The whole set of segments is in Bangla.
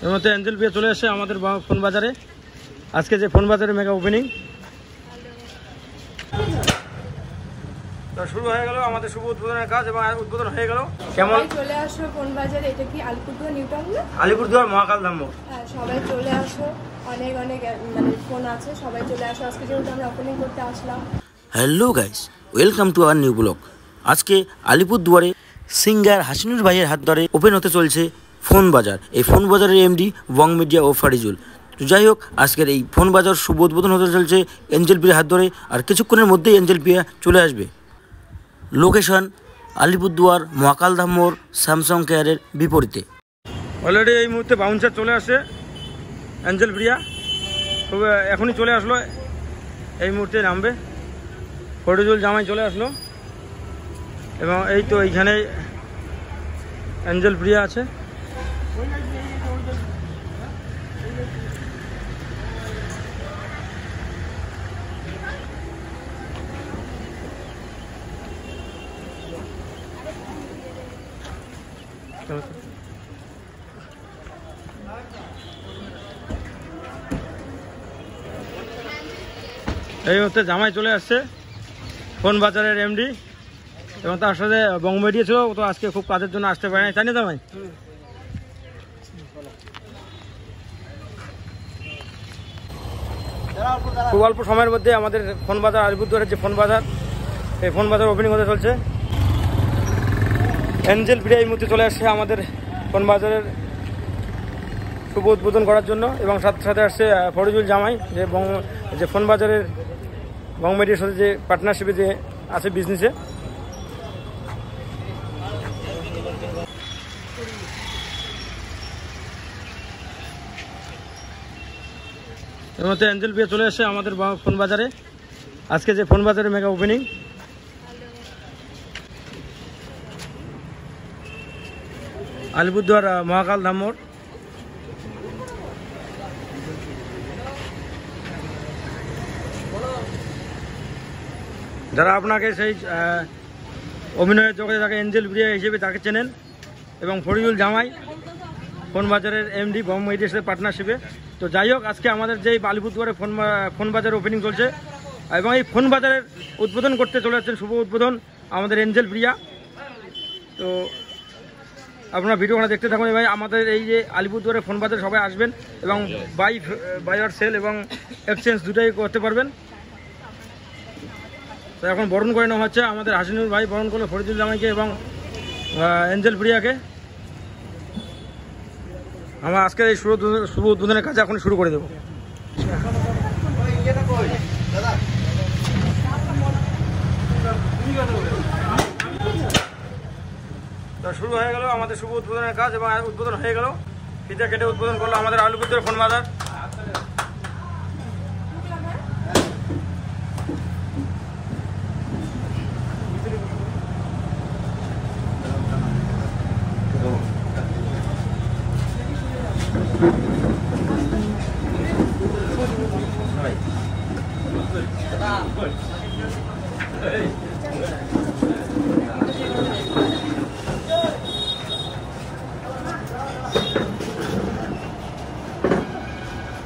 এর মধ্যে এঞ্জেল বিয়ে চলে আসে আমাদের ফোন বাজারে। আজকে যে ফোন বাজারে মেগা ওপেনিং শুরু হয়ে গেল, আমাদের শুভ উদ্বোধনের কাজ এবং উদ্বোধন হয়ে গেল। কেমন চলে আসো ফোন বাজারে, এটা কি আলিপুরদুয়ার নিউ টাউন না? আলিপুরদুয়ার মহাকাল ধাম মোড়। হ্যাঁ, সবাই চলে আসো, অনেক অনেক মানে ফোন আছে, সবাই চলে আসো। আজকে যেহেতু আমরা ওপেনিং করতে আসলাম। Hello guys, welcome to our new blog. আজকে আলিপুরদুয়ারে সিঙ্গার হাসিনুর ভাইয়ের হাত ধরে ওপেন হতে চলছে ফোন বাজার। এই ফোন বাজারের এমডি ওয়াং মিডিয়া ও ফারিজুল। তো যাই হোক, আজকের এই ফোন বাজার শুভ উদ্বোধন হতে চলছে এঞ্জেল বিয়ের হাত ধরে। আর কিছুক্ষণের মধ্যেই এঞ্জেল বিয়ে চলে আসবে। লোকেশন আলিপুরদুয়ার মহাকালধাম মোড়, স্যামসাং কেয়ারের বিপরীতে। অলরেডি এই মুহূর্তে বাউন্সার চলে আসে এঞ্জেল প্রিয়া, তবে এখনই চলে আসলো, এই মুহূর্তে নামবে। ফরিজুল জামাই চলে আসলো এবং এই তো এইখানে এঞ্জেল প্রিয়া আছে। এই মুহূর্তে জামাই চলে আসছে, ফোন বাজারের এমডি, এবং তার সাথে বঙ্গমেডিয়া ছিল, তো আজকে খুব কাজের জন্য আসতে পারে না, তাই না জামাই? খুব অল্প সময়ের মধ্যে আমাদের ফোন বাজার, আলিপুরদুয়ারের যে ফোন বাজার, এই ফোন বাজার ওপেনিং হতে চলছে। এঞ্জেল প্রিয়া এই মুহূর্তে চলে আসছে আমাদের ফোন বাজারের শুভ উদ্বোধন করার জন্য, এবং সাথে সাথে আসছে ফরিজুল জামাই, যে ফোন বাজারের বঙ্গমেডিয়ার সাথে যে পার্টনারশিপে যে আছে বিজনেসে। এর মধ্যে এঞ্জেল বিয়ে চলে আসে আমাদের ফোন বাজারে। আজকে যে ফোন বাজারে মেগা ওপেনিং আলিপুরদুয়ার মহাকাল ধাম মোড়। যারা আপনাকে সেই অভিনয়ের জগতে তাকে এঞ্জেল প্রিয়া হিসেবে তাকে চেনেন, এবং ফরিজুল জামাই ফোন বাজারের এমডি বঙ্গমেডিয়ার সাথে পার্টনারশিপে। তো যাই হোক, আজকে আমাদের যেই আলিপুরদুয়ারে ফোন বাজার ওপেনিং চলছে, এবং এই ফোন বাজারের উদ্বোধন করতে চলে যাচ্ছেন, শুভ উদ্বোধন আমাদের এঞ্জেল প্রিয়া। তো আপনারা ভিডিওখানে দেখতে থাকুন। ভাই, আমাদের এই যে আলিপুরদুয়ারে ফোন বাজারে সবাই আসবেন, এবং বাই আর সেল এবং এক্সচেঞ্জ দুটাই করতে পারবেন। তো এখন বরণ করে নেওয়া হচ্ছে, আমাদের হাসিনুর ভাই বরণ করলো ফরিদুল জামাইকে এবং এঞ্জেল প্রিয়াকে। আমরা আজকের এই শুভ উদ্বোধনের কাজ এখন শুরু করে দেবো। তো শুরু হয়ে গেল আমাদের শুভ উদ্বোধনের কাজ, এবং উদ্বোধন হয়ে গেল। ফিতা কেটে উদ্বোধন করলো আমাদের আলিপুরদুয়ার ফোন বাজার।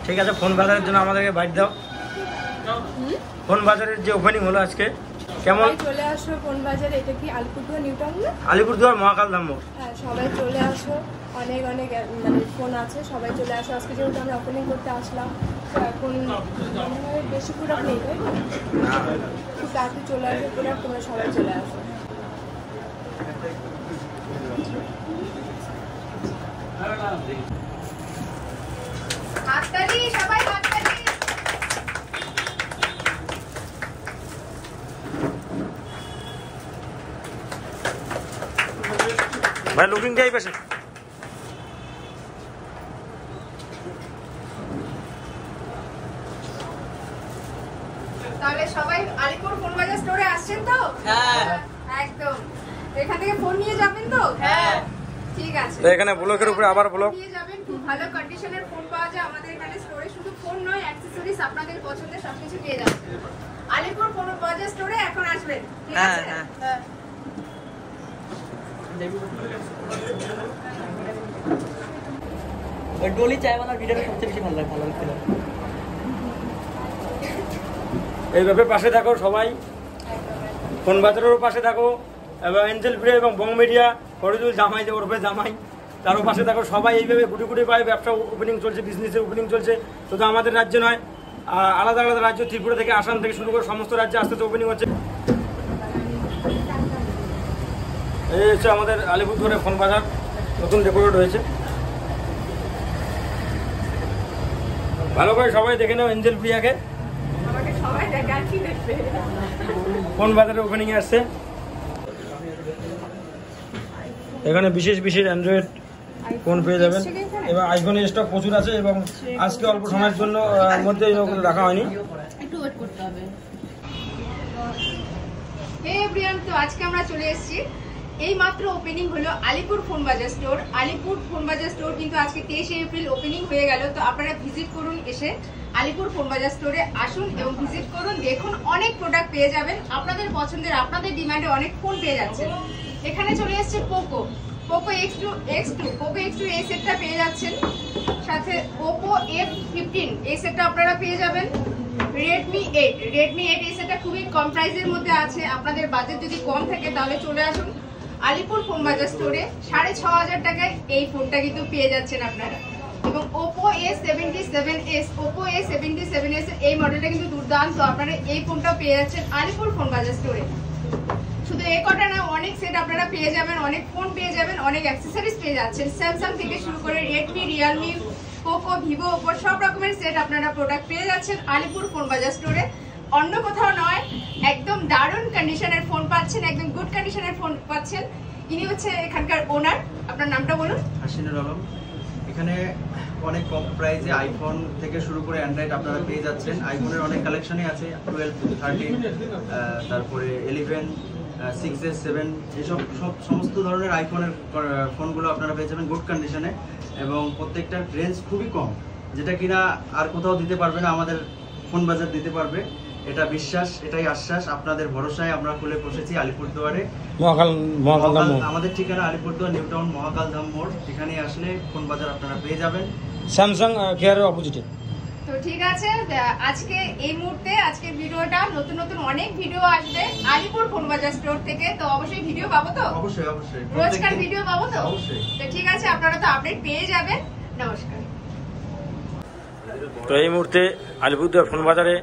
ঠিক আছে, ফোন বাজারের জন্য আমাদেরকে বাইট দাও। ফোন বাজারের যে ওপেনিং হলো আজকে, কেমন? চলে আসো ফোন বাজারে, এটা কি আলিপুরদুয়ার নিউ টাউন না? আলিপুরদুয়ার মহাকাল ধাম মোড়। হ্যাঁ, সবাই চলে আসো, অনেক অনেক মানে ফোন আছে, সবাই চলে আসো। আজকে যেহেতু আমরা ওপেনিং করতে আসলাম, তো এখন বেশি প্রোডাক্ট নেই, তাই না? খুব তাড়াতাড়ি চলে আসবে প্রোডাক্ট, তোমরা সবাই চলে আসো। হাততালি, সবাই হাততালি। ভাই লুকিং যাই পাশে। তাহলে সবাই আলিপুর ফোন বাজার স্টোরে আসছেন তো? হ্যাঁ, একদম। এখান থেকে ফোন নিয়ে যাবেন তো? হ্যাঁ, ঠিক আছে। তো এখানে ব্লকের উপরে আবার ব্লক নিয়ে যাবেন, খুব ভালো কন্ডিশনের ফোন পাওয়া যায় আমাদের এখানে স্টোরে। শুধু ফোন নয়, অ্যাকসেসরিজ আপনাদের পছন্দের সবকিছু পেয়ে যাচ্ছেন আলিপুর ফোন বাজার স্টোরে। এখন আসবেন, ঠিক আছে? হ্যাঁ। ওই ডলি চায়ওয়ালার ভিডিওটা সবচেয়ে বেশি ভালো লাগছিল। এইভাবে পাশে থাকো সবাই, ফোন বাজারেরও পাশে থাকো, এবং এঞ্জেল ভিডিও এবং বং মিডিয়া, ফরিদুল জামাই যে ওরফে জামাই, তারও পাশে থাকো। সবাই এইভাবে গুটি গুটি পায়ে ব্যবসা ওপেনিং চলছে, বিজনেসের ওপেনিং চলছে। শুধু আমাদের রাজ্যে নয়, আলাদা আলাদা রাজ্য, ত্রিপুরা থেকে, আসাম থেকে শুরু করে সমস্ত রাজ্যে আস্তে আস্তে ওপেনিং হচ্ছে। এই হচ্ছে আমাদের আলিপুরদুয়ারে ফোন বাজার, নতুন ডেকোরেট হয়েছে। ভালো করে সবাই দেখে নাও এঞ্জেল প্রিয়াকে, ফোন বাজারে ওপেনিং এ আসছে। এখানে বিশেষ বিশেষ অ্যান্ড্রয়েড ফোন পেয়ে যাবেন, এবং আইফোনের স্টক প্রচুর আছে, এবং আজকে অল্প সময়ের জন্য মধ্যে রাখা হয়নি। একটু ওয়েট করতে হবে। এভরিওয়ান, তো আজকে আমরা চলে এসেছি, এই মাত্র ওপেনিং হলো আলিপুর ফোন বাজার স্টোর। আলিপুর ফোন বাজার স্টোর কিন্তু আজকে 23 এপ্রিল ওপেনিং হয়ে গেল। তো আপনারা ভিজিট করুন, এসে আলিপুর ফোন বাজার স্টোরে আসুন এবং ভিজিট করুন, দেখুন, অনেক প্রোডাক্ট পেয়ে যাবেন আপনাদের পছন্দের, আপনাদের ডিমান্ডে অনেক ফোন পেয়ে যাচ্ছেন। এখানে চলে এসেছে পোকো X2 পোকো X2 এই সেটটা পেয়ে যাচ্ছেন, সাথে Oppo F15 এই সেটটা আপনারা পেয়ে যাবেন। Redmi 8 এই সেটটা খুবই কম প্রাইসের মধ্যে আছে। আপনাদের বাজেট যদি কম থাকে তাহলে চলে আসুন আলিপুর ফোন বাজার স্টোরে, 6500 টাকায় এই ফোনটা কিন্তু পেয়ে যাচ্ছেন আপনারা। এবং Oppo A77s এই মডেলটা কিন্তু দুর্দান্ত, আপনারা এই ফোনটাও পেয়ে যাচ্ছেন আলিপুর ফোন বাজার স্টোরে। শুধু এই কটা না, অনেক সেট আপনারা পেয়ে যাবেন, অনেক ফোন পেয়ে যাবেন, অনেক অ্যাক্সেসরিজ পেয়ে যাচ্ছেন। স্যামসাং থেকে শুরু করে Redmi, Realme, Poco, Vivo, Oppo সব রকমের সেট আপনারা প্রোডাক্ট পেয়ে যাচ্ছেন আলিপুর ফোন বাজার স্টোরে। অন্য কোথাও নয়, একদম দারুণ কন্ডিশনের ফোন পাচ্ছেন, একদম গুড কন্ডিশনের ফোন পাচ্ছেন। ইনি হচ্ছে এখানকার ওনার, আপনার নামটা বলুন। হাসিনুর আলম। এখানে অনেক কম প্রাইসে আইফোন থেকে শুরু করে অ্যান্ড্রয়েড আপনারা পেয়ে যাচ্ছেন। আইফোনের অনেক কালেকশনই আছে, 12, 13, তারপরে 11, 6s, 7 এসব সমস্ত ধরনের আইফোনের ফোনগুলো আপনারা পেয়ে যাবেন গুড কন্ডিশনে, এবং প্রত্যেকটার রেঞ্জ খুবই কম, যেটা কিনা আর কোথাও দিতে পারবে না, আমাদের ফোন বাজার দিতে পারবে। এটা বিশ্বাস, এটাই আশ্বাস, আপনাদের ভরসায় আমরা খুলে বসেছি আলিপুরদুয়ারে। আমাদের ঠিকানা আলিপুরদুয়ার নিউ টাউন মহাকালধাম মোড়। এখানে আসলে ফোন বাজার আপনারা পেয়ে যাবেন স্যামসাং কেয়ারের অপোজিটে। তো ঠিক আছে, আজকে এই মুহূর্তে আজকে ভিডিওটা, নতুন নতুন অনেক ভিডিও আসবে আলিপুর ফোন বাজার স্টোর থেকে। তো অবশ্যই ভিডিও পাবো তো? অবশ্যই রোজকার ভিডিও পাবো তো? অবশ্যই। তো ঠিক আছে, আপনারা তো আপডেট পেয়ে যাবেন। নমস্কার। তো এই মুহূর্তে আলিপুরদুয়ার ফোন বাজারে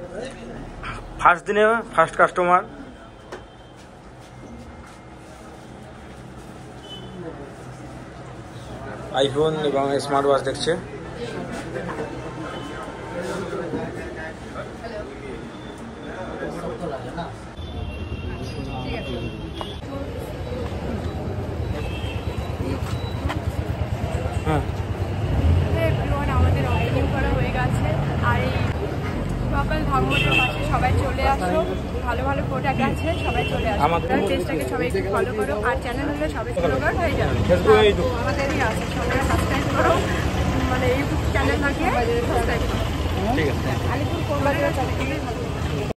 ফার্স্ট দিনে ফার্স্ট কাস্টমার আইফোন এবং স্মার্ট ওয়াচ দেখছে। হ্যাঁ, আমাদের ওপেনিং করা হয়ে গেছে, আর এই মহাকালধাম মোড়ের পাশে সবাই চলে আসো, ভালো ভালো প্রোডাক্ট আছে, সবাই চলে আসো। আমাদের পেজটাকে সবাই একটু ফলো করো, আর চ্যানেল হলে সবাই ফলো করো, হয়ে যাবে। আমাদেরই আছে, সবাই সাবস্ক্রাইব করো, মানে ইউটিউব চ্যানেল থাকে সাবস্ক্রাইব করো। ঠিক আছে, আলিপুর ফোন বাজার